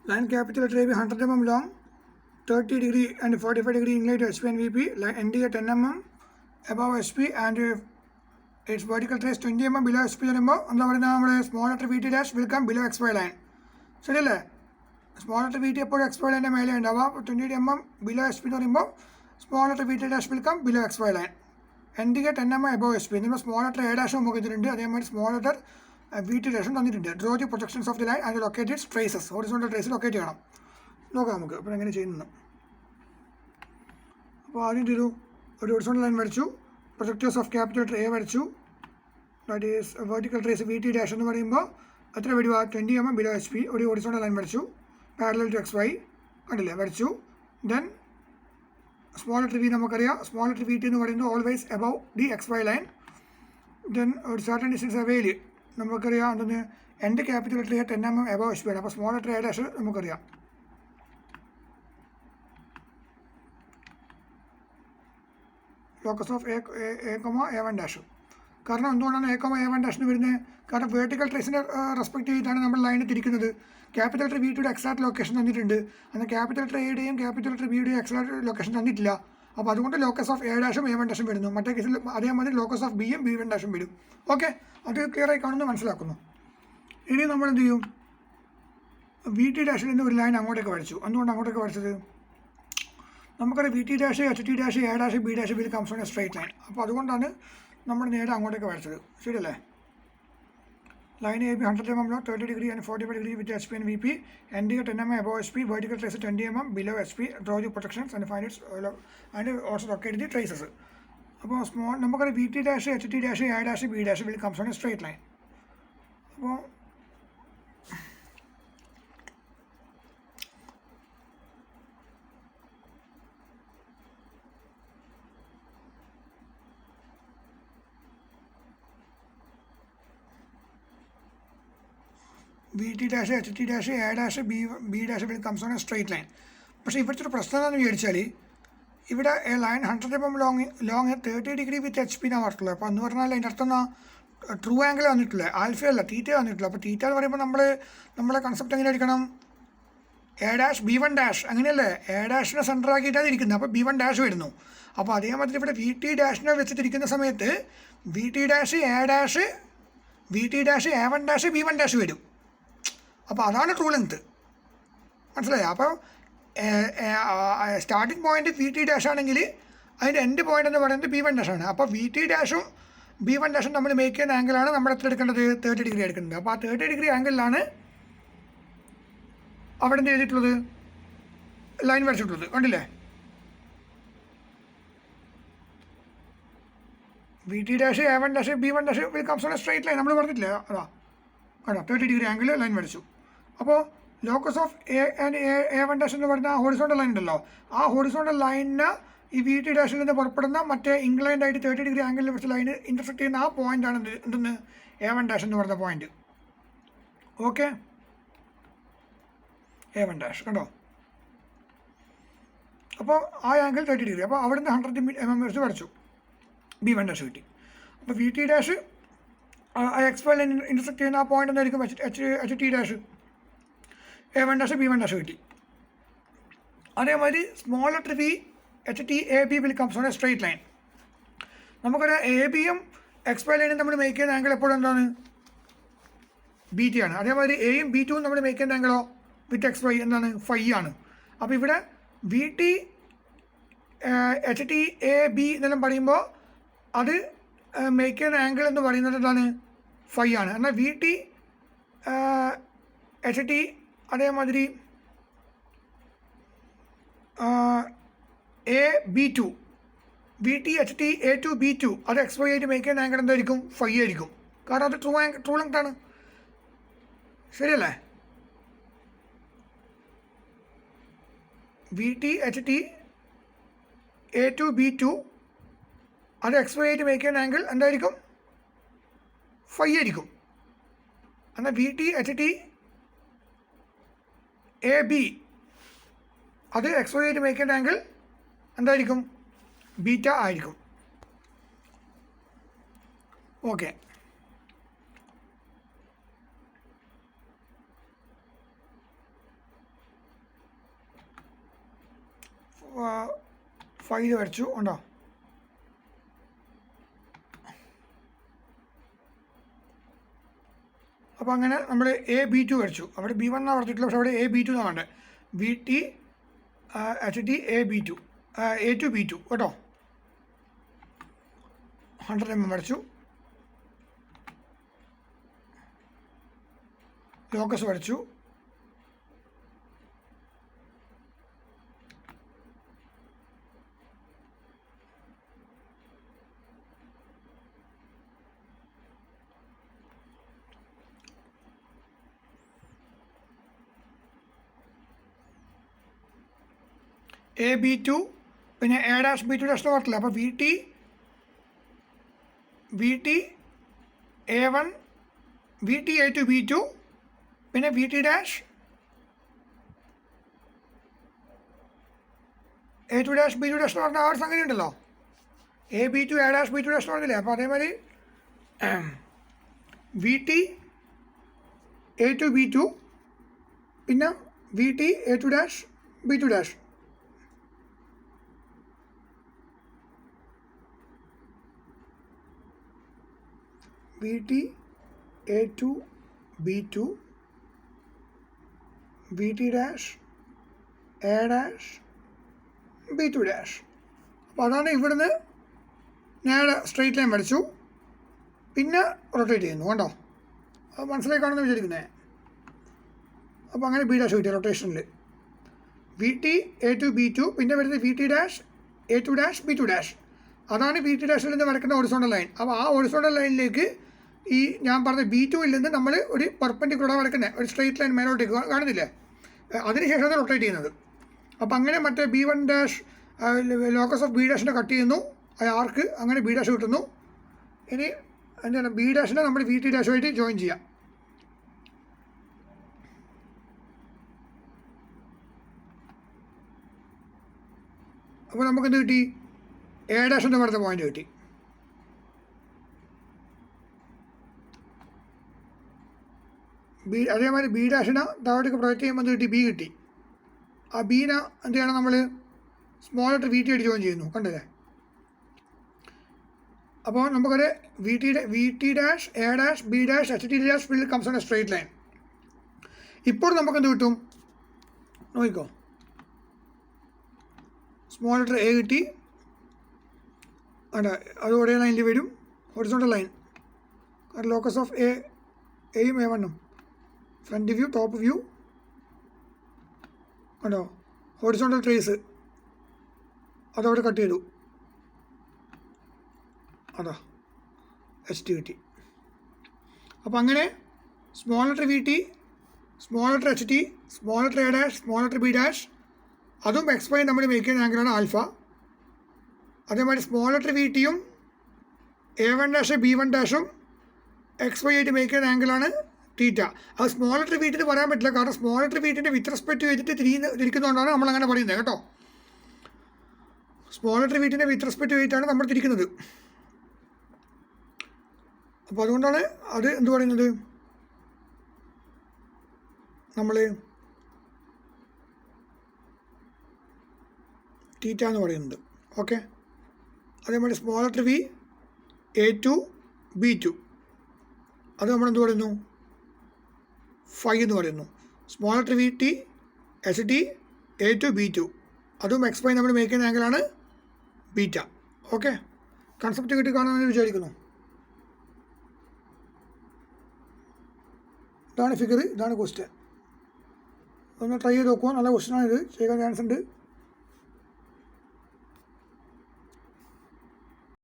Line capital letter AB 100 mm long, 30 degree and 45 degree inclined to HP and VP. Line ND at 10 mm above SP and its vertical trace 20 mm below SP. Small letter VT dash will come below XY line. ശരിയല്ലേ? Small letter V T എപ്പോഴും X Y ലൈൻ്റെ മേലെ ഉണ്ടാവുക. 20 mm below S P എന്ന് പറയുമ്പോൾ small letter V T dash will come below X Y line. എൻഡിക്ക് 10 mm above S P. എന്നിട്ട് small letter A ഡാഷും നമുക്ക് ഇതിലുണ്ട്. അതേമാതിരി സ്മോൾ ലെറ്റർ വി ടി ഡാഷും തന്നിട്ടുണ്ട്. Draw the projections of the line and locate its traces. Horizontal trace locate ചെയ്യണം. നോക്കാം നമുക്ക് അപ്പോൾ എങ്ങനെ ചെയ്യുന്നത്. അപ്പോൾ ആദ്യം ചെയ്തു, ഒരു ഹൊറിസോണ്ടൽ ലൈൻ വരച്ചു. Projectors of capital letter A വരച്ചു. That is vertical trace V T dash എന്ന് പറയുമ്പോൾ എത്ര വരിക? 20 mm ബിലോ എസ് പി. ഒരു ഹൊറിസോണ്ടൽ ലൈൻ വരച്ചു പാരലൽ ടു എക്സ് വൈ. കണ്ടില്ലേ? വരച്ചു. ദെൻ സ്മോൾ ലെറ്റർ വി നമുക്കറിയാം. സ്മോൾ ലെറ്റർ വി ടി എന്ന് പറയുന്നത് always above the X Y line. Then ഒരു സർട്ടൻ ഡിസ്റ്റൻസ് അവയിൽ നമുക്കറിയാം എന്തെന്ന് എൻ്റെ capital letter 10 mm above S P ആണ്. അപ്പോൾ സ്മോൾ ലെറ്റർ എ ഡാഷ് നമുക്കറിയാം. Locus of A1 dash. കാരണം എന്തുകൊണ്ടാണ് A1 ഡാഷിന് വരുന്നത്? കാരണം വേർട്ടിക്കൽ ട്രേസിനെ റെസ്പെക്ട് ചെയ്തിട്ടാണ് നമ്മൾ ലൈന് തിരിക്കുന്നത്. ക്യാപിറ്റൽ ലെറ്റർ വി ടിയുടെ എക്സാക്ട് ലൊക്കേഷൻ തന്നിട്ടുണ്ട്. എന്നാൽ ക്യാപിറ്റൽ ലെറ്റർ എയുടെയും ക്യാപിറ്റൽ ലെറ്റർ ബിയുടെയും എക്സാക്ട് ലൊക്കേഷൻ തന്നിട്ടില്ല. അപ്പോൾ അതുകൊണ്ട് ലോക്കസ് ഓഫ് എ ഡാഷും A1 ഡാഷും വരുന്നു. മറ്റേ കേസിൽ അതേമാതിരി ലോക്കസ് ഓഫ് ബിയും B1 ഡാഷും വരും. ഓക്കെ, അത് ക്ലിയറായി കാണുന്നു, മനസ്സിലാക്കുന്നു. ഇനി നമ്മൾ എന്ത് ചെയ്യും? വി ടി ഡാഷിൽ നിന്ന് ഒരു ലൈൻ അങ്ങോട്ടേക്ക് വരച്ചു. എന്തുകൊണ്ട് അങ്ങോട്ടേക്ക് വരച്ചത്? നമുക്കറിയാം V T dash, H T dash, A dash, B dash, will comes on a straight line. അപ്പോൾ അതുകൊണ്ടാണ് നമ്മൾ നേരെ അങ്ങോട്ടേക്ക് വരച്ചത്. ശരിയല്ലേ? Line A B 100 mm 30 degree and 45 degree with SP and VP. ND 10 mm above SP. Vertical trace 20 mm below SP. Draw the projections and find its and also locate the traces. അപ്പോൾ small നമുക്കറിയാം V T dash, H T dash, A dash, B dash will comes on a straight line. അപ്പോൾ V T dash, H T dash, A dash, B dash will comes on a straight line. പക്ഷേ ഇവിടുത്തെ ഒരു പ്രശ്നം എന്താണെന്ന് വിചാരിച്ചാൽ ഇവിടെ line 100 mm long 30 degree with H P എന്നാണ് പറഞ്ഞിട്ടുള്ളത്. അപ്പോൾ എന്ന് പറഞ്ഞാൽ അതിൻ്റെ അർത്ഥം ട്രൂ ആംഗിൾ വന്നിട്ടില്ല, ആൽഫയല്ല, തീറ്റ വന്നിട്ടില്ല. അപ്പോൾ തീറ്റ എന്ന് പറയുമ്പോൾ നമ്മളെ കൺസെപ്റ്റ് എങ്ങനെ എടുക്കണം? എ ഡാഷ് B1 ഡാഷ് അങ്ങനെയല്ലേ? എ ഡാഷിനെ സെൻറ്റർ ആക്കിയിട്ടാണ് ഇരിക്കുന്നത്. അപ്പോൾ B1 ഡാഷ് വരുന്നു. അപ്പോൾ അതേമാതിരി ഇവിടെ വി ടി ഡാഷിനെ വെച്ചിട്ടിരിക്കുന്ന സമയത്ത് V T dash, A dash, V T dash, A1 dash, B1 dash വരും. അപ്പോൾ അതാണ് ട്രൂ ലെങ്ത്. മനസ്സിലായോ? അപ്പോൾ starting point V T dash ആണെങ്കിൽ അതിൻ്റെ എൻഡ് പോയിന്റ് എന്ന് പറയുന്നത് B1 ഡാഷ് ആണ്. അപ്പോൾ വി ടി ഡാഷും B1 ഡാഷും നമ്മൾ മേക്ക് ചെയ്യുന്ന ആംഗിളാണ് നമ്മൾ എത്ര എടുക്കേണ്ടത്? 30 degree എടുക്കേണ്ടത്. അപ്പോൾ ആ 30 degree ആംഗിളിലാണ് അവിടെ എന്ത് ചെയ്തിട്ടുള്ളത്? ലൈൻ വരച്ചിട്ടുള്ളത്. കണ്ടില്ലേ? V T dash, A1 dash, B1 dash will comes on a straight line നമ്മൾ പറഞ്ഞിട്ടില്ല. അതാ കണ്ടോ, 30 degree ആംഗിൾ ലൈൻ വരച്ചു. അപ്പോൾ ലോക്കസ് ഓഫ് A1 ഡാഷ് എന്ന് പറയുന്ന ആ ഹോറിസോണ്ടൽ ലൈൻ ഉണ്ടല്ലോ, ആ ഹോറിസോണ്ടൽ ലൈനിന് ഈ വി ടി ഡാഷിൽ നിന്ന് പുറപ്പെടുന്ന മറ്റേ ഇൻക്ലൈൻഡ് ആയിട്ട് 30 degree ആംഗിളിൽ വെച്ച ലൈന് ഇൻ്റർസെക്ട് ചെയ്യുന്ന ആ പോയിൻ്റാണ് എന്തെന്ന് A1 ഡാഷ് എന്ന് പറയുന്ന പോയിന്റ്. ഓക്കെ, A1 ഡാഷ് കണ്ടോ? അപ്പോൾ ആ ആംഗിൾ 30 degree. അപ്പോൾ അവിടെ നിന്ന് 100 mm വെച്ച് വരച്ചു. B1 ഡാഷ് കിട്ടി. അപ്പോൾ V T dash X Y line intersect ചെയ്യുന്ന ആ പോയിന്റ് എന്തായിരിക്കും? H T dash, A1 dash, B1 dash കിട്ടി. അതേമാതിരി small letter V, H T, A B will comes on a straight line. നമുക്കറിയാം എ ബിയും X Y ലൈനും നമ്മൾ make ചെയ്യുന്ന ആംഗിൾ എപ്പോഴും എന്താണ്? ബി ടി ആണ്. അതേമാതിരി എയും B2 നമ്മൾ മേക്ക് ചെയ്യുന്ന ആംഗിളോ വിത്ത് എക്സ് വൈ എന്താണ്? ഫൈ ആണ്. അപ്പോൾ ഇവിടെ V T, H T, A B എന്നെല്ലാം പറയുമ്പോൾ അത് മേക്ക് ചെയ്യുന്ന ആംഗിൾ എന്ന് പറയുന്നത് എന്താണ്? ഫൈ ആണ്. എന്നാൽ വി ടി, എച്ച് ടി, അതേമാതിരി A B2, V T, H T, A2, B2 അത് എക്സ് വൈ ആയിട്ട് മേക്ക് ചെയ്യുന്ന ആംഗിൾ എന്തായിരിക്കും? ഫൈ ആയിരിക്കും. കാരണം അത് ട്രൂ ലെങ്ത് ആണ്. ശരിയല്ലേ? V T, H T, A2, B2 അത് എക്സ് വൈ ആയിട്ട് മേക്ക് ചെയ്യുന്ന ആംഗിൾ എന്തായിരിക്കും? ഫൈ ആയിരിക്കും. എന്നാൽ V T, H T, A B അത് എക്സ് വൈ ആയിട്ട് മേക്ക് ചെയ്യുന്ന ആംഗിൾ എന്തായിരിക്കും? ബീറ്റ ആയിരിക്കും. ഓക്കെ, ഫൈൽ വരച്ചു ഉണ്ടോ. അപ്പോൾ അങ്ങനെ നമ്മൾ AB2 വരച്ചു. അവിടെ B1 എന്നാണ് പറഞ്ഞിട്ടുള്ളത്, പക്ഷേ അവിടെ AB2 എന്നാണ് വേണ്ടത്. VT HT AB2 A2 B2 കേട്ടോ. 100 mm വരച്ചു. ലോക്കസ് വരച്ചു. AB2 പിന്നെ A'B2' ഓർത്തില്ല. അപ്പോൾ VT A1 VT A2 B2 പിന്നെ VT' A2' B2' എന്ന് പറഞ്ഞാൽ ആ ഒരു സംഗതി ഉണ്ടല്ലോ. AB2 A'B2' എന്ന് പറഞ്ഞില്ലേ. അപ്പോൾ അതേമാതിരി VT A2 B2 പിന്നെ VT A2' B2'. VT A2 B2 VT' A' B2'. അപ്പോൾ അതാണ് ഇവിടുന്ന് നേരെ സ്ട്രെയിറ്റ് ലൈൻ വരച്ചു, പിന്നെ റൊട്ടേറ്റ് ചെയ്യുന്നു കണ്ടോ. അത് മനസ്സിലായി കാണുമെന്ന് വിചാരിക്കുന്നത്. അപ്പോൾ അങ്ങനെ B' കിട്ടിയ റൊട്ടേഷനിൽ VT A2 B2 പിന്നെ വരുന്നത് VT' A2' B2'. അതാണ് VT' നിന്ന് വരയ്ക്കുന്ന ഹൊറിസോണ്ടൽ ലൈൻ. അപ്പോൾ ആ ഹൊറിസോണ്ടൽ ലൈനിലേക്ക് ഈ ഞാൻ പറഞ്ഞ B2-ൽ നിന്ന് നമ്മൾ ഒരു പെർപെൻഡിക്കുലർ വരയ്ക്കുന്നത് ഒരു സ്ട്രെയിറ്റ് ലൈൻ മേലോട്ടേക്ക് കാണുന്നില്ലേ. അതിനുശേഷമാണ് റൊട്ടേറ്റ് ചെയ്യുന്നത്. അപ്പോൾ അങ്ങനെ മറ്റേ B1' locus of B' cut ചെയ്യുന്നു ആ ആർക്ക്. അങ്ങനെ B' കിട്ടുന്നു. ഇനി എന്താണ് B' നമ്മൾ VT' ജോയിൻ ചെയ്യാം. അപ്പോൾ നമുക്കെന്ത് കിട്ടി? A' എന്ന് പറയുന്ന പോയിന്റ് കിട്ടി. അതേമാതിരി B' താഴോട്ടേക്ക് പ്രൊജക്റ്റ് ചെയ്യുമ്പോൾ എന്ത് കിട്ടി? B കിട്ടി. ആ ബീനെ എന്ത് ചെയ്യണം? നമ്മൾ സ്മോൾ ലെറ്റർ VT ആയിട്ട് ജോയിൻ ചെയ്യുന്നു, കണ്ടില്ലേ. അപ്പോൾ നമുക്കത് VT' A' B' HT' will comes on a straight line. ഇപ്പോൾ നമുക്ക് എന്ത് കിട്ടും നോക്കിക്കോ. സ്മോൾ ലെറ്റർ A കിട്ടി. അല്ല, അത് ഒരേ ലൈനിൽ വരും, ഹൊറിസോണ്ടൽ ലൈൻ. കാരണം ലോക്കസ് ഓഫ് എയും A1 front view top view കണ്ടോ. ഹൊറിസോണ്ടൽ ട്രേസ് അതവിടെ കട്ട് ചെയ്തു. അതാ HT കിട്ടി. അപ്പോൾ അങ്ങനെ small letter VT, small letter HT, small letter A', small letter B', അതും XY നമ്മൾ മേക്ക് ചെയ്യുന്ന ആംഗിളാണ് ആൽഫ. അതേമാതിരി സ്മോൾ ലെറ്റർ VTയും A1' B1' XY ആയിട്ട് മേക്ക് ചെയ്യുന്ന ആംഗിളാണ് തീറ്റ. അത് സ്മോൾ ലെറ്റർ VT പറയാൻ പറ്റില്ല, കാരണം സ്മോൾ ലെറ്റർ VTൻ്റെ വിത്ത് റെസ്പെക്റ്റ് ചെയ്തിട്ട് തിരിക്കുന്നതുകൊണ്ടാണ് നമ്മളങ്ങനെ പറയുന്നത് കേട്ടോ. സ്മോൾ ലെറ്റർ VTൻ്റെ വിത്ത് റെസ്പെക്റ്റ് ചെയ്തിട്ടാണ് നമ്മൾ തിരിക്കുന്നത്. അപ്പോൾ അതുകൊണ്ടാണ് അത് എന്ത് പറയുന്നത്, നമ്മൾ തീറ്റ എന്ന് പറയുന്നത്. ഓക്കെ. അതേമാതിരി small letter V A2 B2 അത് നമ്മളെന്ത് പറയുന്നു? ഫൈ എന്ന് പറയുന്നു. Small letter VT HT A2 B2 അതും XY നമ്മൾ മേക്ക് ചെയ്യുന്ന ആംഗിളാണ് ബീറ്റ. ഓക്കെ. കൺസെപ്റ്റ് കിട്ടി കാണുമെന്ന് വിചാരിക്കുന്നു. ഇതാണ് ഫിഗർ, ഇതാണ് ക്വസ്റ്റ്യൻ. ഒന്ന് ട്രൈ ചെയ്ത് നോക്കുക. നല്ല ക്വസ്റ്റ്യനാണ് ഇത്, ചെയ്യാൻ ചാൻസ് ഉണ്ട്.